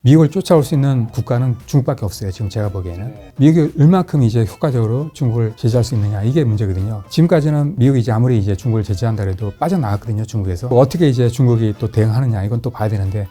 미국을 쫓아올 수 있는 국가는 중국밖에 없어요. 지금 제가 보기에는. 미국이 얼만큼 이제 효과적으로 중국을 제재할 수 있느냐, 이게 문제거든요. 지금까지는 미국이 이제 아무리 이제 중국을 제재한다 해도 빠져나갔거든요. 중국에서. 어떻게 이제 중국이 또 대응하느냐, 이건 또 봐야 되는데.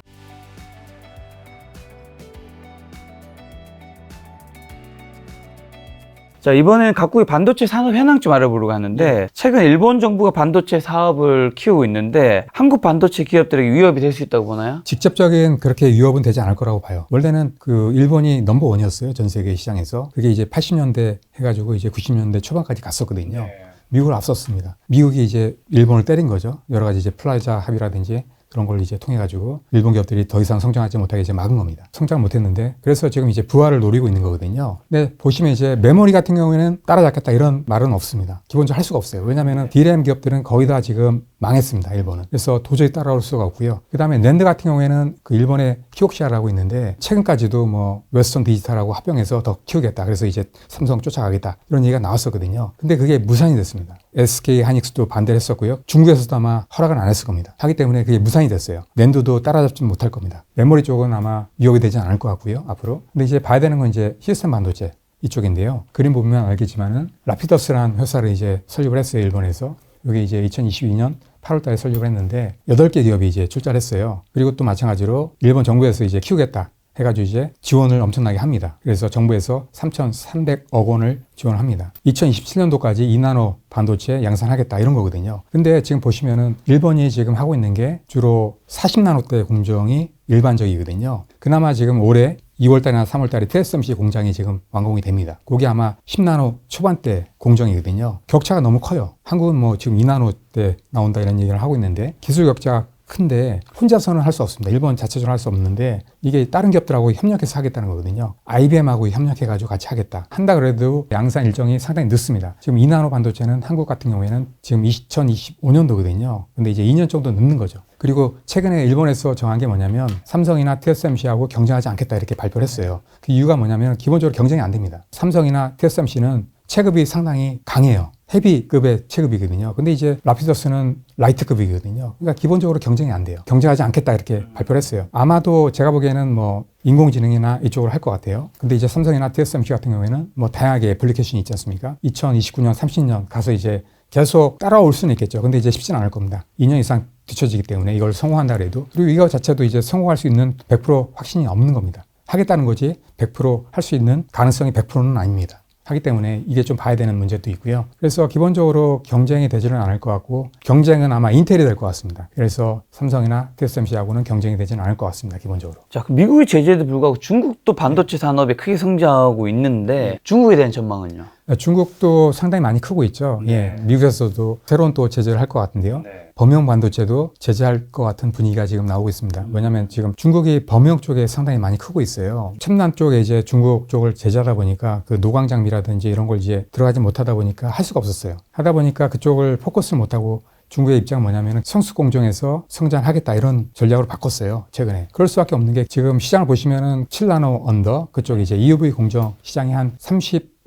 자, 이번엔 각국의 반도체 산업 현황 좀 알아보려고 하는데, 최근 일본 정부가 반도체 사업을 키우고 있는데 한국 반도체 기업들에게 위협이 될 수 있다고 보나요? 직접적인 그렇게 위협은 되지 않을 거라고 봐요. 원래는 그 일본이 넘버원이었어요. 전 세계 시장에서. 그게 이제 80년대 해가지고 이제 90년대 초반까지 갔었거든요. 미국을 앞섰습니다. 미국이 이제 일본을 때린 거죠. 여러 가지 이제 플라자 합의라든지 그런 걸 이제 통해 가지고 일본 기업들이 더 이상 성장하지 못하게 이제 막은 겁니다. 성장 못했는데 그래서 지금 이제 부활을 노리고 있는 거거든요. 근데 보시면 이제 메모리 같은 경우에는 따라잡겠다 이런 말은 없습니다. 기본적으로 할 수가 없어요. 왜냐하면 DRAM 기업들은 거의 다 지금 망했습니다. 일본은. 그래서 도저히 따라올 수가 없고요. 그다음에 낸드 같은 경우에는 그 일본의 키옥시아라고 있는데 최근까지도 뭐 웨스턴 디지털하고 합병해서 더 키우겠다. 그래서 이제 삼성 쫓아가겠다. 이런 얘기가 나왔었거든요. 근데 그게 무산이 됐습니다. SK 하이닉스도 반대를 했었고요. 중국에서도 아마 허락을 안 했을 겁니다. 하기 때문에 그게 무산이 됐어요. 낸드도 따라잡지 못할 겁니다. 메모리 쪽은 아마 위협이 되지 않을 것 같고요. 앞으로. 근데 이제 봐야 되는 건 이제 시스템 반도체 이쪽인데요. 그림 보면 알겠지만은 라피더스라는 회사를 이제 설립을 했어요. 일본에서. 여기 이제 2022년 8월 달에 설립을 했는데 8개 기업이 이제 출자를 했어요. 그리고 또 마찬가지로 일본 정부에서 이제 키우겠다 해가지고 이제 지원을 엄청나게 합니다. 그래서 정부에서 3,300억 원을 지원을 합니다. 2027년도까지 2나노 반도체 양산하겠다 이런 거거든요. 근데 지금 보시면은 일본이 지금 하고 있는 게 주로 40나노대 공정이 일반적이거든요. 그나마 지금 올해 2월달이나 3월달에 TSMC 공장이 지금 완공이 됩니다. 그게 아마 10나노 초반대 공정이거든요. 격차가 너무 커요. 한국은 뭐 지금 2나노대 나온다 이런 얘기를 하고 있는데 기술 격차가 큰데 혼자서는 할 수 없습니다. 일본 자체적으로 할 수 없는데 이게 다른 기업들하고 협력해서 하겠다는 거거든요. IBM하고 협력해가지고 같이 하겠다. 한다 그래도 양산 일정이 상당히 늦습니다. 지금 2나노 반도체는 한국 같은 경우에는 지금 2025년도거든요. 근데 이제 2년 정도 늦는 거죠. 그리고 최근에 일본에서 정한 게 뭐냐면 삼성이나 TSMC하고 경쟁하지 않겠다 이렇게 발표를 했어요. 그 이유가 뭐냐면 기본적으로 경쟁이 안 됩니다. 삼성이나 TSMC는 체급이 상당히 강해요. 헤비급의 체급이거든요. 근데 이제 라피더스는 라이트급이거든요. 그러니까 기본적으로 경쟁이 안 돼요. 경쟁하지 않겠다 이렇게 발표를 했어요. 아마도 제가 보기에는 뭐 인공지능이나 이쪽으로 할 것 같아요. 근데 이제 삼성이나 TSMC 같은 경우에는 뭐 다양하게 애플리케이션이 있지 않습니까? 2029년, 30년 가서 이제 계속 따라올 수는 있겠죠. 근데 이제 쉽지는 않을 겁니다. 2년 이상 뒤처지기 때문에 이걸 성공한다 그래도. 그리고 이거 자체도 이제 성공할 수 있는 100% 확신이 없는 겁니다. 하겠다는 거지 100% 할 수 있는 가능성이 100%는 아닙니다. 하기 때문에 이게 좀 봐야 되는 문제도 있고요. 그래서 기본적으로 경쟁이 되지는 않을 것 같고 경쟁은 아마 인텔이 될 것 같습니다. 그래서 삼성이나 TSMC하고는 경쟁이 되지는 않을 것 같습니다. 기본적으로. 자, 그럼 미국의 제재에도 불구하고 중국도 반도체 산업에 크게 성장하고 있는데 중국에 대한 전망은요? 중국도 상당히 많이 크고 있죠. 예, 미국에서도 새로운 또 제재를 할 것 같은데요. 범용 반도체도 제재할 것 같은 분위기가 지금 나오고 있습니다. 왜냐하면 지금 중국이 범용 쪽에 상당히 많이 크고 있어요. 첨단 쪽에 이제 중국 쪽을 제재하다 보니까 그 노광 장비라든지 이런 걸 이제 들어가지 못하다 보니까 할 수가 없었어요. 하다 보니까 그쪽을 포커스를 못하고 중국의 입장은 뭐냐면 성수 공정에서 성장하겠다 이런 전략으로 바꿨어요. 최근에. 그럴 수밖에 없는 게 지금 시장을 보시면은 7나노 언더 그쪽 이제 EUV 공정 시장이 한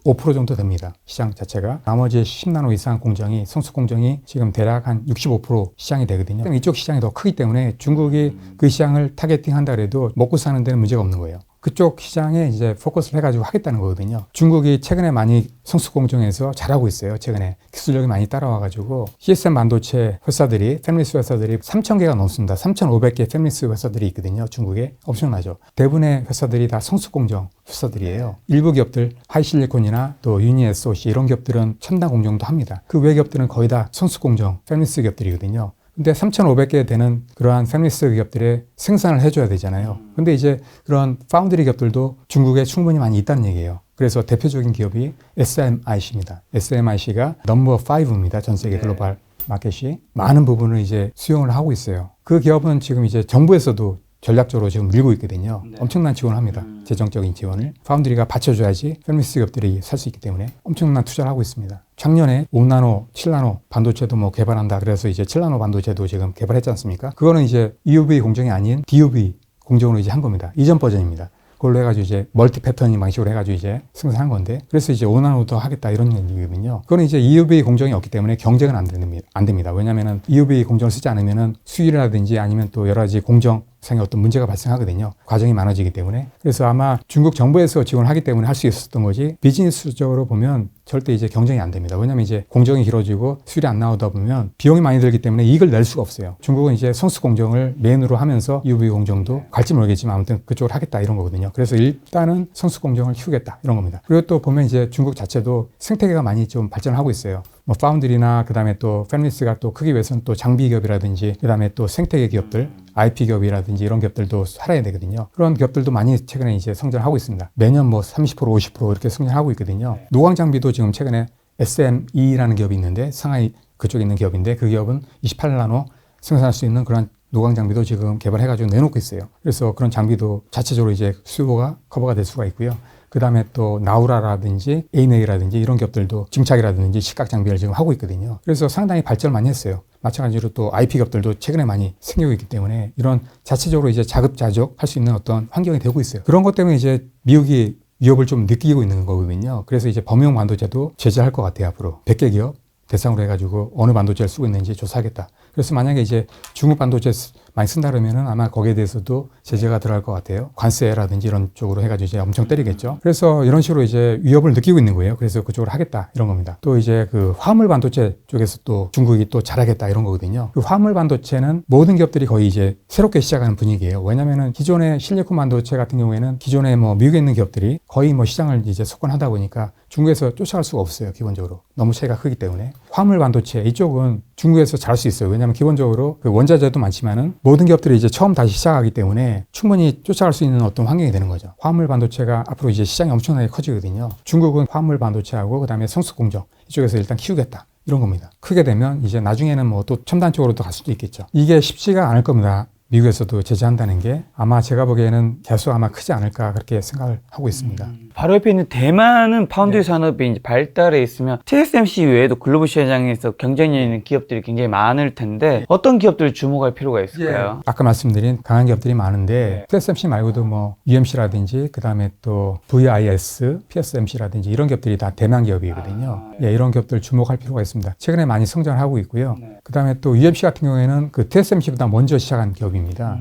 5% 정도 됩니다. 시장 자체가. 나머지 10나노 이상 공정이, 성수 공정이 지금 대략 한 65% 시장이 되거든요. 이쪽 시장이 더 크기 때문에 중국이 그 시장을 타겟팅 한다 해도 먹고 사는 데는 문제가 없는 거예요. 그쪽 시장에 이제 포커스를 해가지고 하겠다는 거거든요. 중국이 최근에 많이 성수 공정에서 잘하고 있어요. 최근에 기술력이 많이 따라와가지고 CSM 반도체 회사들이, 패밀리스 회사들이 3,000개가 넘습니다. 3,500개 패밀리스 회사들이 있거든요. 중국에 엄청나죠. 대부분의 회사들이 다 성수 공정 회사들이에요. 일부 기업들 하이실리콘이나 또 유니 SOC 이런 기업들은 첨단 공정도 합니다. 그 외 기업들은 거의 다 성수 공정 패밀리스 기업들이거든요. 근데 3,500개 되는 그러한 패밀리스 기업들의 생산을 해줘야 되잖아요. 근데 이제 그런 파운드리 기업들도 중국에 충분히 많이 있다는 얘기예요. 그래서 대표적인 기업이 SMIC입니다. SMIC가 넘버 5입니다. 전 세계 글로벌 마켓이. 많은 부분을 이제 수용을 하고 있어요. 그 기업은 지금 이제 정부에서도 전략적으로 지금 밀고 있거든요. 엄청난 지원을 합니다. 재정적인 지원을. 파운드리가 받쳐줘야지 패밀리스 기업들이 살 수 있기 때문에 엄청난 투자를 하고 있습니다. 작년에 5나노, 7나노 반도체도 뭐 개발한다. 그래서 이제 7나노 반도체도 지금 개발했지 않습니까? 그거는 이제 EUV 공정이 아닌 DUV 공정으로 이제 한 겁니다. 이전 버전입니다. 그걸로 해가지고 이제 멀티 패턴 방식으로 해가지고 이제 생산한 건데 그래서 이제 5나노 더 하겠다 이런 얘기거든요. 그거는 이제 EUV 공정이 없기 때문에 경쟁은 안 됩니다. 왜냐면은 EUV 공정을 쓰지 않으면은 수율이라든지 아니면 또 여러 가지 공정 상의 어떤 문제가 발생하거든요. 과정이 많아지기 때문에. 그래서 아마 중국 정부에서 지원을 하기 때문에 할 수 있었던 거지 비즈니스적으로 보면 절대 이제 경쟁이 안 됩니다. 왜냐하면 이제 공정이 길어지고 수율이 안 나오다 보면 비용이 많이 들기 때문에 이익을 낼 수가 없어요. 중국은 이제 성수 공정을 메인으로 하면서 UV 공정도 갈지 모르겠지만 아무튼 그쪽을 하겠다 이런 거거든요. 그래서 일단은 성수 공정을 키우겠다 이런 겁니다. 그리고 또 보면 이제 중국 자체도 생태계가 많이 좀 발전하고 있어요. 뭐 파운드리나 그다음에 또 팹리스가 또 크기 위해서는 또 장비 기업이라든지 그다음에 또 생태계 기업들 IP 기업이라든지 이런 기업들도 살아야 되거든요. 그런 기업들도 많이 최근에 이제 성장하고 있습니다. 매년 뭐 30% 50% 이렇게 성장하고 있거든요. 노광 장비도 지금 최근에 SME라는 기업이 있는데 상하이 그쪽에 있는 기업인데 그 기업은 28나노 생산할 수 있는 그런 노광 장비도 지금 개발해가지고 내놓고 있어요. 그래서 그런 장비도 자체적으로 이제 수요가 커버가 될 수가 있고요. 그 다음에 또 나우라라든지 에이메이라든지 이런 기업들도 증착이라든지 식각 장비를 지금 하고 있거든요. 그래서 상당히 발전을 많이 했어요. 마찬가지로 또 IP 기업들도 최근에 많이 생기고 있기 때문에 이런 자체적으로 이제 자급자족 할 수 있는 어떤 환경이 되고 있어요. 그런 것 때문에 이제 미국이 위협을 좀 느끼고 있는 거거든요. 그래서 이제 범용 반도체도 제재할 것 같아요, 앞으로. 100개 기업 대상으로 해가지고 어느 반도체를 쓰고 있는지 조사하겠다. 그래서 만약에 이제 중국 반도체 많이 쓴다 그러면은 아마 거기에 대해서도 제재가 들어갈 것 같아요. 관세라든지 이런 쪽으로 해가지고 이제 엄청 때리겠죠. 그래서 이런 식으로 이제 위협을 느끼고 있는 거예요. 그래서 그쪽으로 하겠다 이런 겁니다. 또 이제 그 화물 반도체 쪽에서 또 중국이 또 잘하겠다 이런 거거든요. 그 화물 반도체는 모든 기업들이 거의 이제 새롭게 시작하는 분위기예요. 왜냐면은 기존의 실리콘 반도체 같은 경우에는 기존에 뭐 미국에 있는 기업들이 거의 뭐 시장을 이제 석권하다 보니까 중국에서 쫓아갈 수가 없어요. 기본적으로 너무 차이가 크기 때문에 화물 반도체 이쪽은 중국에서 잘할 수 있어요. 왜냐하면 기본적으로 그 원자재도 많지만은 모든 기업들이 이제 처음 다시 시작하기 때문에 충분히 쫓아갈 수 있는 어떤 환경이 되는 거죠. 화물 반도체가 앞으로 이제 시장이 엄청나게 커지거든요. 중국은 화물 반도체하고 그다음에 성수 공정 이쪽에서 일단 키우겠다. 이런 겁니다. 크게 되면 이제 나중에는 뭐 또 첨단 쪽으로도 갈 수도 있겠죠. 이게 쉽지가 않을 겁니다. 미국에서도 제재한다는 게 아마 제가 보기에는 계속 아마 크지 않을까 그렇게 생각을 하고 있습니다. 바로 옆에 있는 대만은 파운드리 산업이 이제 발달해 있으면 TSMC 외에도 글로벌 시장에서 경쟁력 있는 기업들이 굉장히 많을 텐데 어떤 기업들을 주목할 필요가 있을까요? 아까 말씀드린 강한 기업들이 많은데 TSMC 말고도 뭐 UMC라든지 그다음에 또 VIS, PSMC라든지 이런 기업들이 다 대만 기업이거든요. 이런 기업들 주목할 필요가 있습니다. 최근에 많이 성장을 하고 있고요. 그다음에 또 UMC 같은 경우에는 그 TSMC보다 먼저 시작한 기업입니다.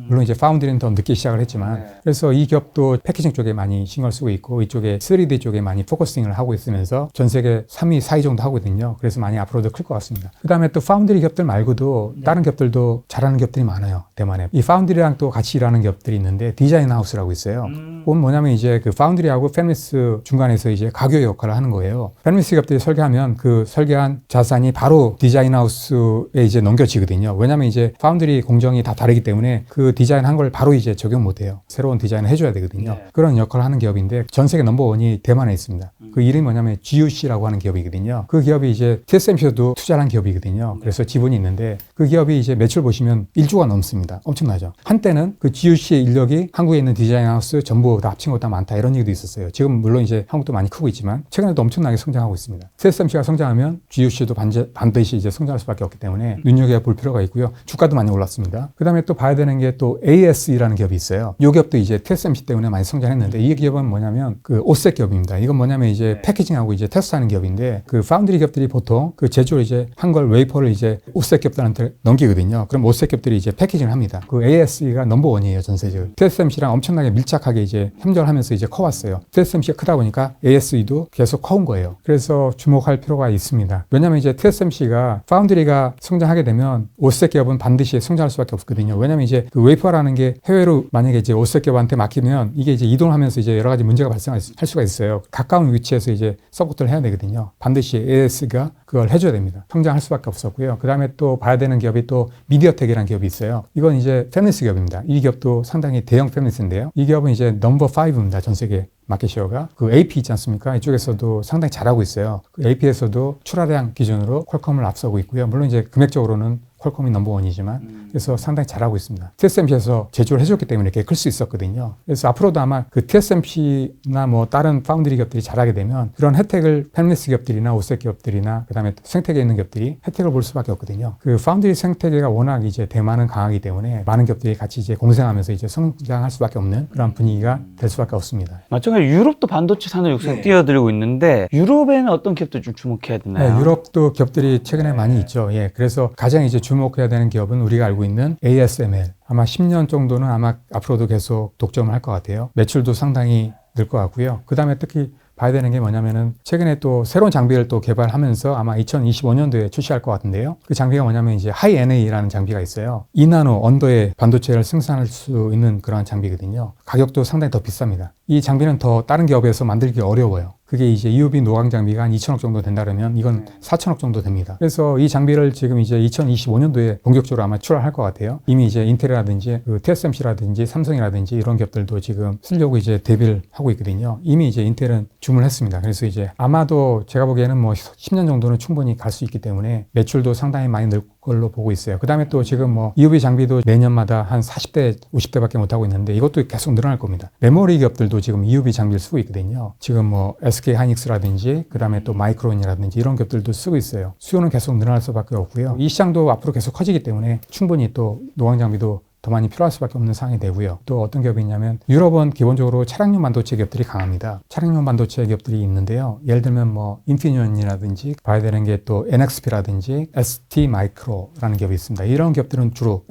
물론 이제 파운드리는 더 늦게 시작을 했지만 그래서 이 기업도 패키징 쪽에 많이 신경을 쓰고 있고 이쪽에 3D 쪽에 많이 포커싱을 하고 있으면서 전 세계 3위, 4위 정도 하거든요. 그래서 많이 앞으로도 클 것 같습니다. 그 다음에 또 파운드리 기업들 말고도 다른 기업들도 잘하는 기업들이 많아요. 대만에. 이 파운드리랑 또 같이 일하는 기업들이 있는데 디자인 하우스라고 있어요. 그건 뭐냐면 이제 그 파운드리하고 팹리스 중간에서 이제 가교 역할을 하는 거예요. 팹리스 기업들이 설계하면 그 설계한 자산이 바로 디자인 하우스에 이제 넘겨지거든요. 왜냐면 이제 파운드리 공정이 다 다르기 때문에 그 디자인 한 걸 바로 이제 적용 못 해요. 새로운 디자인을 해줘야 되거든요. 그런 역할을 하는 기업인데 전 세계 넘버원이 대만에 있습니다. 그 이름이 뭐냐면 GUC라고 하는 기업이거든요. 그 기업이 이제 TSMC에도 투자한 기업이거든요. 그래서 지분이 있는데 그 기업이 이제 매출 보시면 1조가 넘습니다. 엄청나죠. 한때는 그 GUC의 인력이 한국에 있는 디자인 하우스 전부 다 합친 것보다 많다 이런 얘기도 있었어요. 지금 물론 이제 한국도 많이 크고 있지만 최근에도 엄청나게 성장하고 있습니다. TSMC가 성장하면 GUC도 반드시 이제 성장할 수밖에 없기 때문에 눈여겨볼 필요가 있고요. 주가도 많이 올랐습니다. 그 다음에 또 봐야 되는 게 또 ASE라는 기업이 있어요. 이 기업도 이제 TSMC 때문에 많이 성장했는데 이 기업은 뭐냐면 그 오셋 기업입니다. 이건 뭐냐면 이제 패키징하고 이제 테스트하는 기업인데 그 파운드리 기업들이 보통 그 제조를 이제 한 걸 웨이퍼를 이제 오셋 기업들한테 넘기거든요. 그럼 오셋 기업들이 이제 패키징을 합니다. 그 ASE가 넘버원이에요, 전 세계적으로. TSMC랑 엄청나게 밀착하게 이제 협력하면서 이제 커왔어요. TSMC가 크다 보니까 ASE도 계속 커온 거예요. 그래서 주목할 필요가 있습니다. 왜냐면 이제 TSMC가 파운드리가 성장하게 되면 오셋 기업은 반드시 성장할 수밖에 없거든요. 왜냐면 이제 그 웨이퍼라는 게 해외로 만약에 이제 오셋 기업한테 맡기면 이게 이제 이동하면서 이제 여러 가지 문제가 발생할 수가 있어요. 가까운 위치에서 이제 서포트를 해야 되거든요. 반드시 AS가 그걸 해줘야 됩니다. 성장할 수밖에 없었고요. 그 다음에 또 봐야 되는 기업이 또 미디어텍이라는 기업이 있어요. 이건 이제 팹리스 기업입니다. 이 기업도 상당히 대형 팹리스인데요. 이 기업은 이제 넘버 5입니다. 전 세계 마켓시어가. 그 AP 있지 않습니까? 이쪽에서도 상당히 잘하고 있어요. 그 AP에서도 출하량 기준으로 퀄컴을 앞서고 있고요. 물론 이제 금액적으로는 퀄컴이 넘버원이지만 그래서 상당히 잘하고 있습니다. TSMC에서 제조를 해줬기 때문에 이렇게 클 수 있었거든요. 그래서 앞으로도 아마 그 TSMC나 뭐 다른 파운드리 기업들이 잘하게 되면 그런 혜택을 팹리스 기업들이나 오셋 기업들이나 그다음에 생태계에 있는 기업들이 혜택을 볼 수밖에 없거든요. 그 파운드리 생태계가 워낙 이제 대만은 강하기 때문에 많은 기업들이 같이 이제 공생하면서 이제 성장할 수밖에 없는 그런 분위기가 될 수밖에 없습니다. 마찬가지로 반대로 유럽도 반도체 산업 육성에 뛰어들고 있는데 유럽에는 어떤 기업들 좀 주목해야 되나요? 네, 유럽도 기업들이 최근에 많이 있죠. 예, 그래서 가장 이제 주목해야 되는 기업은 우리가 알고 있는 ASML. 아마 10년 정도는 아마 앞으로도 계속 독점을 할 것 같아요. 매출도 상당히 늘 것 같고요. 그 다음에 특히 봐야 되는 게 뭐냐면은 최근에 또 새로운 장비를 또 개발하면서 아마 2025년도에 출시할 것 같은데요. 그 장비가 뭐냐면 이제 하이 NA라는 장비가 있어요. 2나노 언더의 반도체를 생산할 수 있는 그런 장비거든요. 가격도 상당히 더 비쌉니다. 이 장비는 더 다른 기업에서 만들기 어려워요. 그게 이제 EUV 노광 장비가 한 2천억 정도 된다면 이건 4천억 정도 됩니다. 그래서 이 장비를 지금 이제 2025년도에 본격적으로 아마 출하할 것 같아요. 이미 이제 인텔이라든지 그 TSMC라든지 삼성이라든지 이런 기업들도 지금 쓰려고 이제 대비를 하고 있거든요. 이미 이제 인텔은 주문을 했습니다. 그래서 이제 아마도 제가 보기에는 뭐 10년 정도는 충분히 갈 수 있기 때문에 매출도 상당히 많이 늘 걸로 보고 있어요. 그 다음에 또 지금 뭐 EUV 장비도 매년마다 한 40대, 50대밖에 못하고 있는데 이것도 계속 늘어날 겁니다. 메모리 기업들도 지금 EUV 장비를 쓰고 있거든요. 지금 뭐 SK 하이닉스라든지 그 다음에 또 마이크론이라든지 이런 기업들도 쓰고 있어요. 수요는 계속 늘어날 수밖에 없고요. 이 시장도 앞으로 계속 커지기 때문에 충분히 또 노광 장비도 더 많이 필요할 수밖에 없는 상황이 되고요. 또 어떤 기업이 있냐면 유럽은 기본적으로 차량용 반도체 기업들이 강합니다. 차량용 반도체 기업들이 있는데요. 예를 들면 뭐 인피니온이라든지 봐야 되는 게 또 NXP라든지 ST 마이크로라는 기업이 있습니다. 이런 기업들은 주로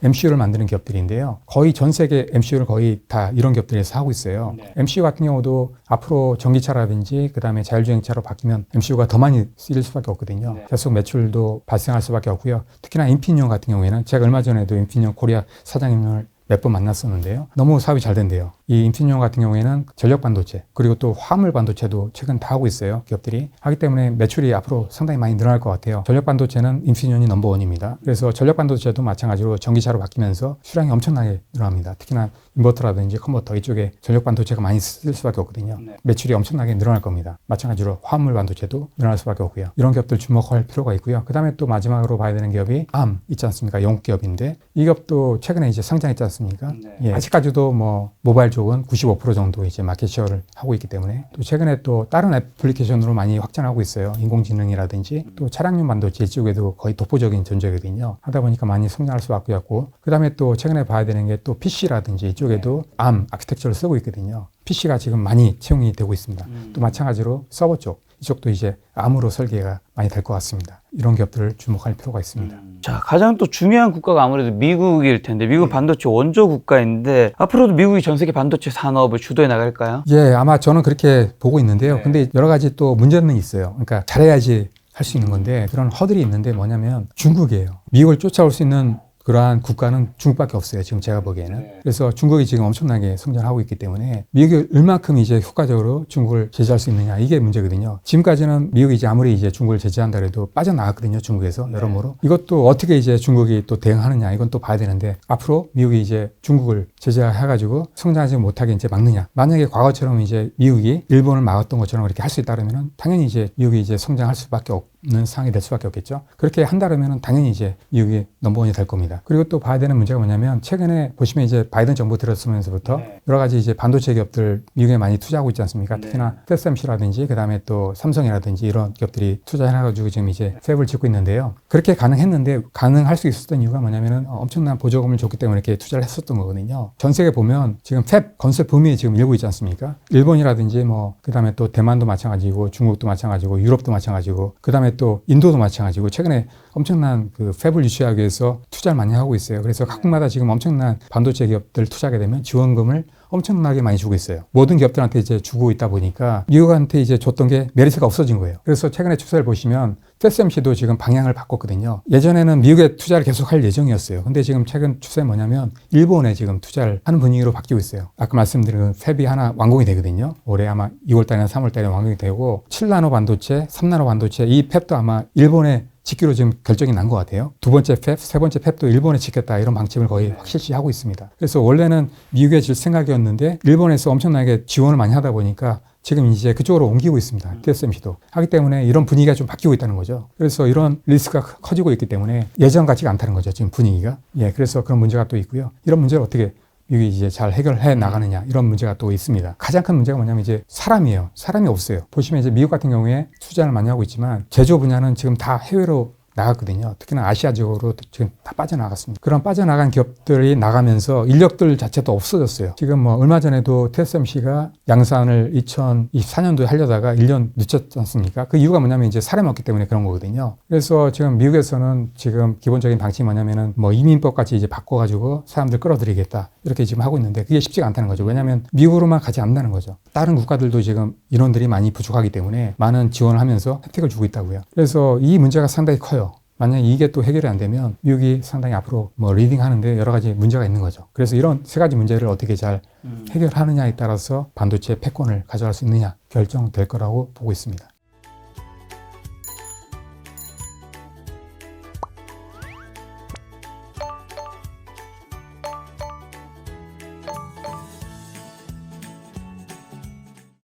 MCU를 만드는 기업들인데요. 거의 전 세계 MCU를 거의 다 이런 기업들에서 하고 있어요. 네. MCU 같은 경우도 앞으로 전기차라든지 그 다음에 자율주행차로 바뀌면 MCU가 더 많이 쓰일 수밖에 없거든요. 네. 계속 매출도 발생할 수밖에 없고요. 특히나 인피니온 같은 경우에는 제가 얼마 전에도 인피니온 코리아 사장님을 몇 번 만났었는데요. 너무 사업이 잘 된대요. 이 인피니온 같은 경우에는 전력 반도체 그리고 또 화물 반도체도 최근 다 하고 있어요. 기업들이 하기 때문에 매출이 앞으로 상당히 많이 늘어날 것 같아요. 전력 반도체는 인피니온이 넘버원입니다. 그래서 전력 반도체도 마찬가지로 전기차로 바뀌면서 수량이 엄청나게 늘어납니다. 특히나 인버터라든지 컨버터 이쪽에 전력 반도체가 많이 쓸 수밖에 없거든요. 네. 매출이 엄청나게 늘어날 겁니다. 마찬가지로 화물 반도체도 늘어날 수밖에 없고요. 이런 기업들 주목할 필요가 있고요. 그 다음에 또 마지막으로 봐야 되는 기업이 ARM 있지 않습니까? 영국 기업인데 이 기업도 최근에 이제 상장했지 않습니까? 네. 예, 아직까지도 뭐 모바일 쪽은 95% 정도 이제 마켓쉐어를 하고 있기 때문에 또 최근에 또 다른 애플리케이션으로 많이 확장하고 있어요. 인공지능이라든지 또 차량용 반도체 이쪽에도 거의 독보적인 존재거든요. 하다 보니까 많이 성장할 수밖에 없고 그 다음에 또 최근에 봐야 되는 게 또 PC라든지 이쪽에도 ARM 아키텍처를 쓰고 있거든요. PC가 지금 많이 채용이 되고 있습니다. 또 마찬가지로 서버 쪽 이쪽도 이제 ARM으로 설계가 많이 될 것 같습니다. 이런 기업들을 주목할 필요가 있습니다. 자, 가장 또 중요한 국가가 아무래도 미국일 텐데 미국 반도체 원조 국가인데 앞으로도 미국이 전 세계 반도체 산업을 주도해 나갈까요? 예, 아마 저는 그렇게 보고 있는데요. 근데 여러 가지 또 문제는 있어요. 그러니까 잘해야지 할 수 있는 건데 그런 허들이 있는데 뭐냐면 중국이에요. 미국을 쫓아올 수 있는 그러한 국가는 중국밖에 없어요. 지금 제가 보기에는. 그래서 중국이 지금 엄청나게 성장하고 있기 때문에 미국이 얼마큼 이제 효과적으로 중국을 제재할 수 있느냐 이게 문제거든요. 지금까지는 미국이 이제 아무리 이제 중국을 제재한다 해도 빠져나갔거든요. 중국에서 여러모로. 이것도 어떻게 이제 중국이 또 대응하느냐 이건 또 봐야 되는데 앞으로 미국이 이제 중국을 제재해가지고 성장하지 못하게 이제 막느냐. 만약에 과거처럼 이제 미국이 일본을 막았던 것처럼 그렇게 할 수 있다면 당연히 이제 미국이 이제 성장할 수밖에 없는 상황이 될 수밖에 없겠죠. 그렇게 한다면 당연히 이제 미국이 넘버원이 될 겁니다. 그리고 또 봐야 되는 문제가 뭐냐면 최근에 보시면 이제 바이든 정부 들어서면서부터 여러 가지 이제 반도체 기업들 미국에 많이 투자하고 있지 않습니까? 특히나 TSMC라든지 그다음에 또 삼성이라든지 이런 기업들이 투자해가지고 지금 이제 팹을 짓고 있는데요. 그렇게 가능했는데 가능할 수 있었던 이유가 뭐냐면은 엄청난 보조금을 줬기 때문에 이렇게 투자를 했었던 거거든요. 전 세계 보면 지금 팹 건설 붐이 지금 일고 있지 않습니까? 일본이라든지 뭐 그다음에 또 대만도 마찬가지고 중국도 마찬가지고 유럽도 마찬가지고 그다음에 또 인도도 마찬가지고 최근에 엄청난 그 팹을 유치하기 위해서 투자를 많이 하고 있어요. 그래서 각국마다 지금 엄청난 반도체 기업들 투자하게 되면 지원금을 엄청나게 많이 주고 있어요. 모든 기업들한테 이제 주고 있다 보니까 미국한테 이제 줬던 게 메리트가 없어진 거예요. 그래서 최근에 추세를 보시면 TSMC도 지금 방향을 바꿨거든요. 예전에는 미국에 투자를 계속할 예정이었어요. 근데 지금 최근 추세는 뭐냐면 일본에 지금 투자를 하는 분위기로 바뀌고 있어요. 아까 말씀드린 팹이 하나 완공이 되거든요. 올해 아마 2월달이나 3월달에 완공이 되고 7나노 반도체, 3나노 반도체 이 팹도 아마 일본에 짓기로 지금 결정이 난 것 같아요. 두 번째 팹, 세 번째 팹도 일본에 짓겠다 이런 방침을 거의 확실시 하고 있습니다. 그래서 원래는 미국에 질 생각이었는데 일본에서 엄청나게 지원을 많이 하다 보니까 지금 이제 그쪽으로 옮기고 있습니다. TSMC도. 하기 때문에 이런 분위기가 좀 바뀌고 있다는 거죠. 그래서 이런 리스크가 커지고 있기 때문에 예전 같지가 않다는 거죠. 지금 분위기가. 예, 그래서 그런 문제가 또 있고요. 이런 문제를 어떻게 미국이 이제 잘 해결해 나가느냐 이런 문제가 또 있습니다. 가장 큰 문제가 뭐냐면 이제 사람이에요. 사람이 없어요. 보시면 이제 미국 같은 경우에 투자를 많이 하고 있지만 제조 분야는 지금 다 해외로 나갔거든요. 특히나 아시아 지역으로 지금 다 빠져나갔습니다. 그런 빠져나간 기업들이 나가면서 인력들 자체도 없어졌어요. 지금 뭐 얼마 전에도 TSMC가 양산을 2024년도에 하려다가 1년 늦췄지 않습니까? 그 이유가 뭐냐면 이제 사람이 없기 때문에 그런 거거든요. 그래서 지금 미국에서는 지금 기본적인 방침이 뭐냐면은 뭐 이민법 같이 이제 바꿔가지고 사람들 끌어들이겠다. 이렇게 지금 하고 있는데 그게 쉽지가 않다는 거죠. 왜냐하면 미국으로만 가지 않는다는 거죠. 다른 국가들도 지금 인원들이 많이 부족하기 때문에 많은 지원을 하면서 혜택을 주고 있다고요. 그래서 이 문제가 상당히 커요. 만약에 이게 또 해결이 안 되면 미국이 상당히 앞으로 뭐 리딩 하는데 여러 가지 문제가 있는 거죠. 그래서 이런 세 가지 문제를 어떻게 잘 해결하느냐에 따라서 반도체 패권을 가져갈 수 있느냐 결정될 거라고 보고 있습니다.